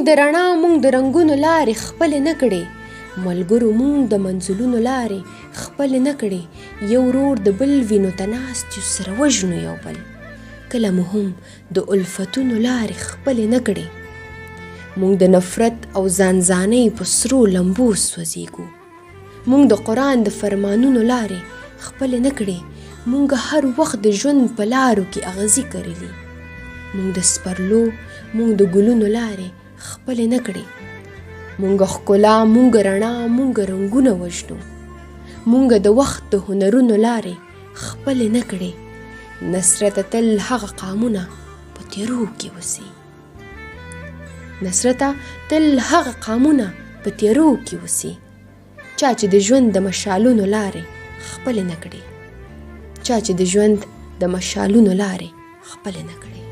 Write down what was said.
د رڼا مونږ د رنګونو لارې خپلې نه کړې، ملګرو مونږ د منزلونو لارې خپلې نه کړې. یو ورور د بل وینو ته ناست یو، سره وژنو یو بل. کله مو هم د الفتونو لارې خپلې نه کړې. مونږ د نفرت او ځانځانۍ په سرو لمبو سوځېږو. مونږ د قرآن د فرمانونو لارې خپلې نه کړې. مونږ هر وخت د ژوند په لارو کې اغزي کرلي. مونږ د سپرلو مونږ د ګلونو لارې خپلې نه کړې. مونږ ښکلا مونږ رڼا مونږ رنګونه وژنو. مونږ د وخت د هنرونو لارې خپلې نه کړې. نصرته تل هغه قامونه په تیرو کې وسي. نصرته تل هغه قامونه په تیرو کې وسي. چا چې د ژوند د مشالونو لارې خپلې نه کړې. چا چې د ژوند د مشالونو لارې خپلې نه کړې.